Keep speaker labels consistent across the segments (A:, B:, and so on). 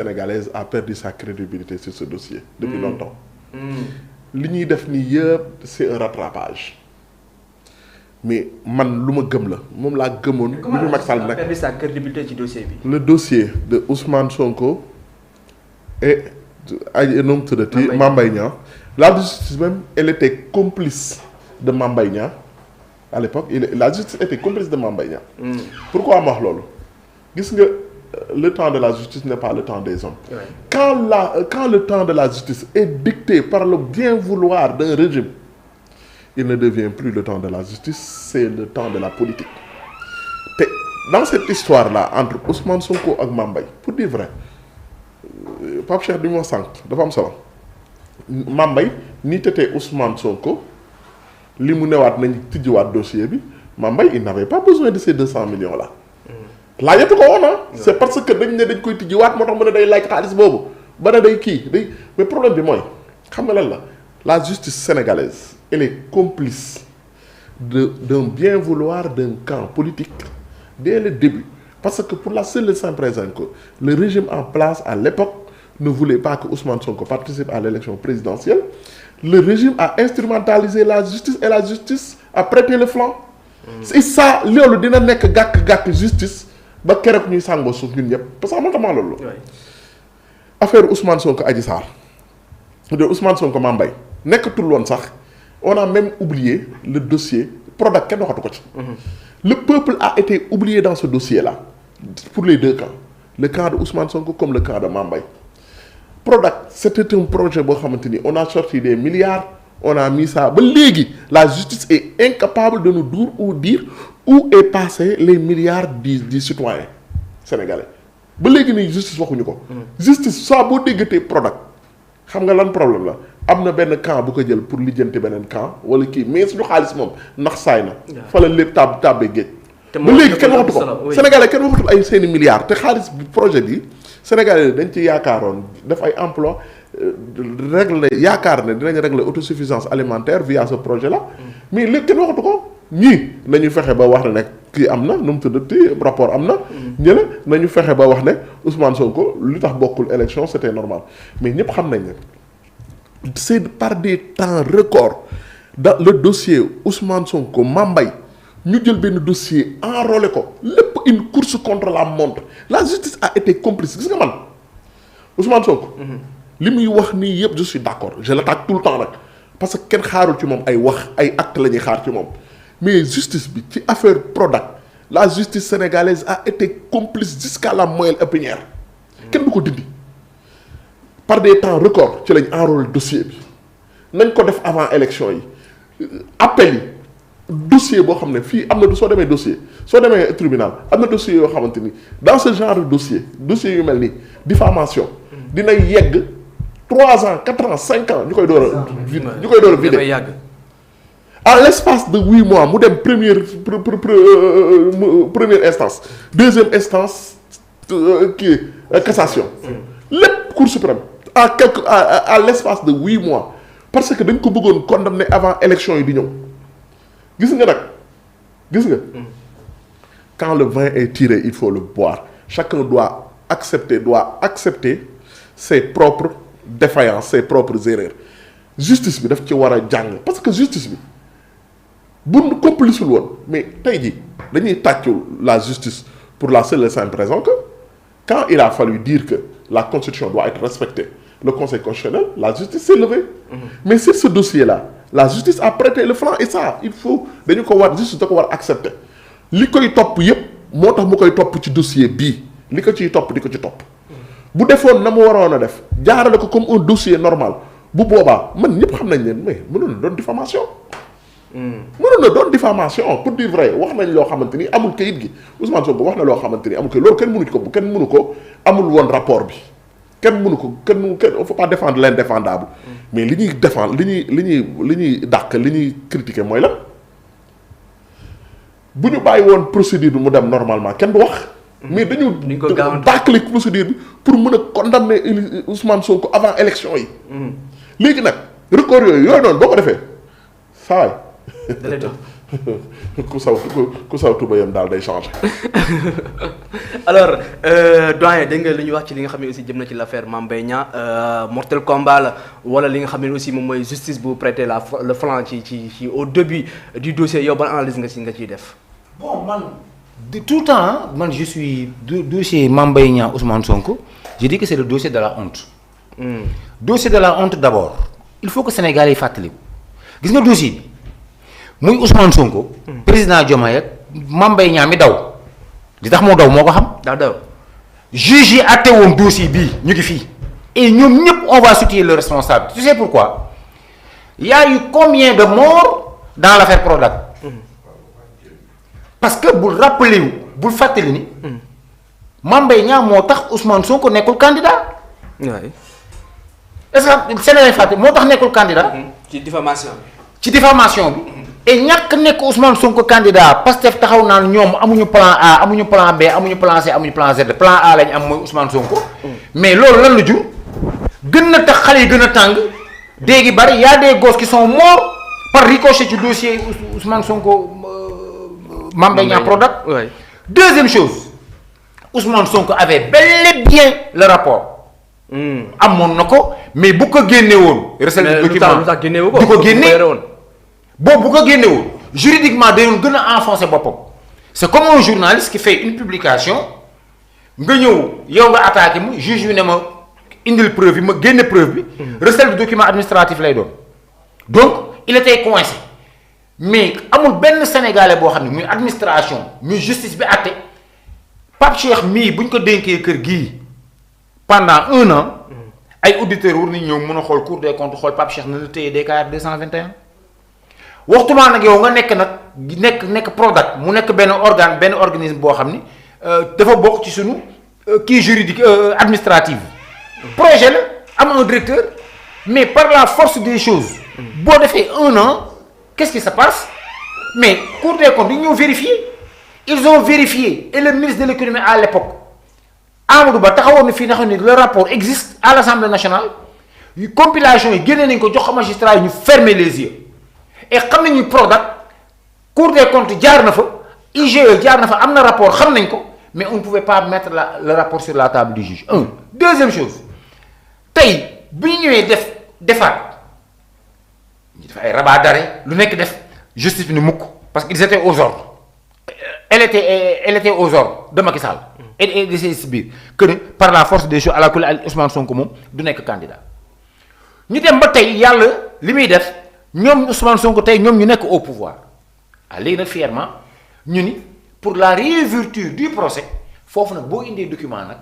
A: sénégalaise a perdu sa crédibilité sur ce dossier depuis longtemps. li ñuy def nii yëpp c'est un rattrapage mais man lu ma gëm la moom laa gëmoon.
B: comment
A: bi Macky Sall nag
B: perdu sa crédibilité ci dossier bi.
A: le dossier de Ousmane Sonko et ay nu mu tuddati Mame Mbaye Niang la justice même elle était complice de Mame Mbaye Niang à l'époque la justice était complice de Mame Mbaye Niang. Pourquoi ma wax loolu gis nga. Le temps de la justice n'est pas le temps des hommes. Ouais. Quand le temps de la justice est dicté par le bien vouloir d'un régime, il ne devient plus le temps de la justice, c'est le temps de la politique. Et dans cette histoire-là, entre Ousmane Sonko et Mame Mbaye, pour dire vrai, Pape Cheikh du ma sànq dafa am solo Mame Mbaye ni tete Ousmane Sonko li mu newaat nañ tijjiwaat dossier bi Mame Mbaye il n'avait pas besoin de ces 200 millions-là. laajatu ko woon c'est parce que dañ ne dañ koy tijjiwaat moo tax mu ne day laaj xaalis boobu ba ne day kii day mais problème bi mooy xam nga lan la justice sénégalaise elle est complice d'un bien vouloir d'un camp politique dès le début parce que pour la seule et simple raison que le régime en place à l'époque ne voulait pas que Ousmane Sonko participe à l'élection présidentielle le régime a instrumentalisé la justice et la justice a prêté le flanc c'est ça loolu dina nekk gàkk justice ba keroog ñuy sàngoo suuf ñun ñëpp parce que amatuma loolu. affaire Ousmane Sonko Adji Sarr de Ousmane Sonko Mame Mbaye nekkatul woon sax on a même oublié le dossier Prodac kenn waxatu ko ci. Le peuple a été oublié dans ce dossier-là pour les deux camps le camp de Ousmane Sonko comme le camp de Mame Mbaye Prodac c'était un projet boo xamante ni on a sorti des milliards on a mis ça ba léegi la justice est incapable de nous dire où est passé les milliards du citoyen sénégalais ba léegi nii justice waxuñu ko. justice saa boo déggatee Prodac xam nga lan problème la am na benn camp bu ko jël pour lijjanti beneen camp wala kii mais suñu xaalis moom ndax saay na. fa la lépp tàbbee géej. ba léegi kenn waxatu ko sénégalais kenn waxatul ay seeni milliards te xaalis bi projet bi sénégalais dañ ci yaakaaroon def ay emploi régler yaakaar ne dinañ régler autosuffisance alimentaire via ce projet là. mais léegi kenn waxatu ko. ñii nañu fexe ba wax ne nag kii am na nu mu tuddati rapport am na. ñële nañu fexe ba wax ne Ousmane Sonko lu tax bokkul élection c'était normal mais ñëpp xam nañ ne c'est par des temps records dans le dossier Ousmane Sonko Mame Mbaye ñu jël benn dossier enrôlé ko lépp une course contre la montre la justice a été complice gis nga man Ousmane Sonko. li muy wax nii yëpp je suis d'accord je l'attaque tout le temps nag parce que kenn xaarul ci moom ay wax ay actes la ñuy xaar ci moom. mais justice bi ci affaire Prodac la justice sénégalaise a été complice jusqu'à la moelle épinière kenn du ko dindi par des temps records ci lañ enrôlé dossier bi nañ ko def avant élection yi appel yi dossier boo xam ne fii am na soo demee dossier soo demee tribunal am na dossier yoo xamante ni dans ce genre de dossier yu mel ni diffamation dina yegg 3 ans 4 ans 5 ans ñu koy door a vider à l'espace de 8 mois mu dem première instance deuxième instance cassation lépp Cour suprême à l'espace de 8 mois parce que dañ ko bëggoon condamner avant élection yi di ñëw gis nga quand le vin est tiré il faut le boire chacun doit accepter ses propres défaillances ses propres erreurs justice bi daf ci war a jàng parce que justice bi bu complice woon mais tey jii dañuy tàccu la justice pour la seule et simple raison que quand il a fallu dire que la constitution doit être respectée le conseil constitutionnel la justice s'est levée. Mais sur ce dossier-là la justice a prêté le flanc et ça il faut dañu ko war justice da ko war accepter li koy topp yépp moo tax mu koy topp ci dossier bii li ko ciy topp di ko ci topp bu defoon na mu waroon a def jaarale ko comme un dossier normal bu boobaa man ñëpp xam nañ leen mais mënoon na doon diffamation. mënoon na doon diffamation pour dire vrai wax nañ loo xamante ni amul kayit gi Ousmane Sonko wax na loo xamante ni amul kayit loolu kenn mënu ko amul woon rapport bi kenn il faut pas défendre l'indéfendable mais li ñuy défendre li ñuy dàq li ñuy critiquer mooy la bu ñu bàyyi woon procédure bi mu dem normalement kenn du wax. mais dañu bâcler procédure bi pour mën a condamner Ousmane Sonko avant élection yi. léegi nag recours yooyu noonu boo ko defee saa waay ku saw tubayam daal day changer.
B: alors doyen dégg nga li ñu wax ci li nga xam ne aussi jëm na ci l'affaire Mame Mbaye Niang mortel combat la wala li nga xam ne aussi moom mooy justice bu prêter le flanc ci au début du dossier yow ban analyse nga ciy def.
C: bon man de tout temps man je suis dossier Mame Mbaye Niang Ousmane Sonko je dis que c'est le dossier de la honte. Dossier de la honte d'abord il faut que Sénégalais yi fàttaliku gis nga dossier bi muy Ousmane Sonko. président Diomaye ak Mame Mbaye Niang mi daw li tax moo daw moo ko xam.
B: daa daw
C: juge yi àtte woon dossier bii ñu ngi fii et ñoom ñëpp on va situer le responsable tu sais pourquoi il y a eu combien de morts dans l'affaire Prodac. parce que bul rappelé wu bul fàttali ni. Mame Mbaye Niang moo tax Ousmane Sonko nekkul candidat.
B: waay
C: est-ce que Sénégal fàtte moo tax nekkul candidat.
B: ci diffamation
C: bi. et ñàkk nekk Ousmane Sonko candidat Pastef taxaw naan ñoom amuñu plan A amuñu plan B amuñu plan C amuñu plan Z plan A lañ am mooy Ousmane Sonko. mais loolu lan la jur. gën na tax xale yi gën a tàng. dee gi bari y a des gosses qui sont morts par ricochet ci dossier Ousmane Sonko Mame Mbaye Niang Prodac. deuxième chose Ousmane Sonko avait bel et bien le rapport. amoon na ko mais bu ko génne woon. recel document du ko génne boobu bu ko génne woon juridiquement dañoon gën a enfoncer boppam. c'est comme un journaliste qui fait une publication nga ñëw yow nga attaqué mu juge bi ne ma indil preuve bi ma génne preuve bi. recel du document administratif lay doon. donc il était coincé mais amul benn sénégalais boo xam ne muy administration muy justice bi àtte Pape Cheikh mii bu ñu ko dénkee kër gii. pendant 1 an ay auditeurs war nañu ñëw mën a xool Cour des comptes xool Pape Cheikh na la téye DKR 221 waxtumaa nag yow nga nekk Prodac mu nekk benn organisme boo xam ni dafa bokk ci sunu kii juridique administrative projet la am un directeur mais par la force des choses boo defee 1 an qu'est-ce qui se passe mais Cour des comptes dañu ñëw vérifier ils ont vérifié et le ministre de l'économie à l'époque Amadou Ba taxawoon na fii nga xam ne le rapport existe à l'Assemblée nationale yu compilation yi génne nañ ko jox ko magistrat yi ñu fermer les yeux et xam nañu Prodac Cour des comptes jaar na fa IGE jaar na fa am na rapport xam nañ ko mais on ne pouvait pas mettre le rapport sur la table du juge deuxième chose tey bu ñu ñëwee defaat ñu def ay rabat d'arrêt lu nekk def justice bi ni mukk parce qu'ils étaient aux ordres elle était aux ordres de Macky Sall et de ses biir que par la force des choses à la kulli Ousmane Sonko moom du nekk candidat ñu dem ba tey yàlla li muy def ñoom Ousmane Sonko tey ñoom ñu nekk au pouvoir léegi nag fièrement ñu ni pour la réouverture du procès foofu nag boo indee document nag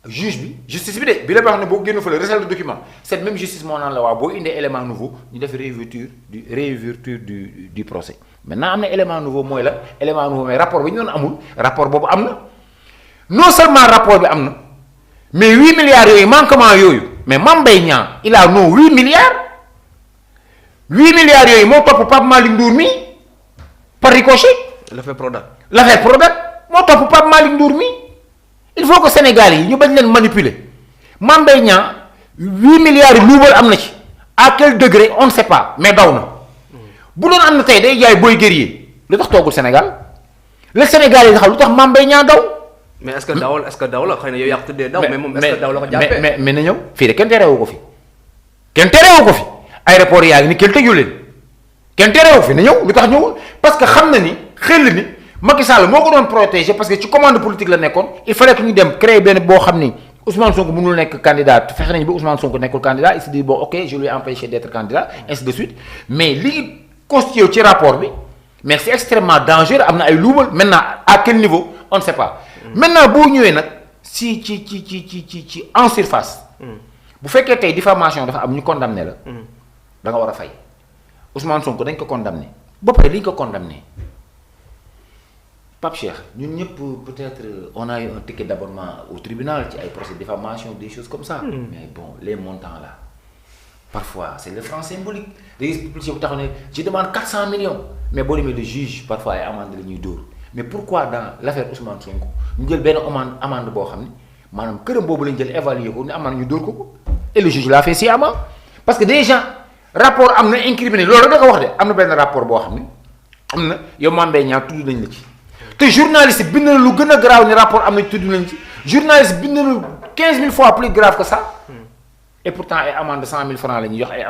C: juge bi justice bi de bi la wax ne boo génn fa la recel de document cette même justice moo naan la waaw boo indee élément nouveau ñu def réouverture du procès maintenant am na élément nouveau mooy la élément nouveau mais rapport bi ñu doon amul rapport boobu am na non seulement rapport bi am na mais 8 milliards yooyu manquement yooyu mais Mame Mbaye Niang il a non 8 milliards yooyu moo topp Pape Malick Ndour mi par ricochet.
B: l'affaire Prodac
C: moo topp Pape Malick Ndour mi il faut que Sénégal yi ñu bañ leen manipuler Mame Mbaye Niang 8 milliards yi luubal am na ci à quel degré on ne sait pas mais daw na bu doon am na tey day jaay booy guerrier lu tax toogul Sénégal le Sénégal yi nga xam lu tax Mame Mbaye Niang daw.
B: mais est-ce que daw la xëy na yow yaa ko tuddee daw. mais moom est-ce que daw la ko jàppee
C: mais na ñëw fii de kenn terewu ko fi aéroport yaa ngi ni kenn tëju leen kenn terewu fi na ñëw lu tax ñëwul parce que xam na ni xel ni Macky Sall moo ko doon protéger parce que ci commande politique la nekkoon il fallait que ñu dem créer benn boo xam ni Ousmane Sonko mënul nekk candidat fexe nañu ba Ousmane Sonko nekkul candidat il se dit bon ok je lui ai empêché d'être candidat ainsi de suite mais li constitué ci rapport bi mais c'est extrêmement dangereux am na ay luubal maintenant à quel niveau on ne sait pas. maintenant boo ñëwee nag ci en surface. bu fekkee tey diffamation dafa am ñu condamné la. da nga war a fay Ousmane Sonko dañ ko condamné ba pare li ñu ko condamné Pape Cheikh ñun ñëpp peut-être on a eu un ticket d'abonnement au tribunal ci ay procès de diffamation des choses comme ça. mais bon les montants là parfois c'est le franc symbolique da ngay publicité bu taxaw ne je demande 400 millions mais boo demee le juge parfois ay amende la ñuy dóor. mais pourquoi dans l'affaire Ousmane Sonko ñu jël benn amende boo xam ne maanaam këram boobu lañ jël évaluer ko ne amende ñu dóor ko et le juge l'a fait sciemment parce que déjà rapport am na incriminé loolu rek da ko wax de am na benn rapport boo xam ne am na yow Mame Mbaye Niang tudd nañ la ci te journaliste bind na lu gën a grave ni rapport am nañ tudd nañ ci journaliste bind na lu 15 000 fois plus grave que ça et pourtant ay amende de 100 000 francs la ñuy jox ay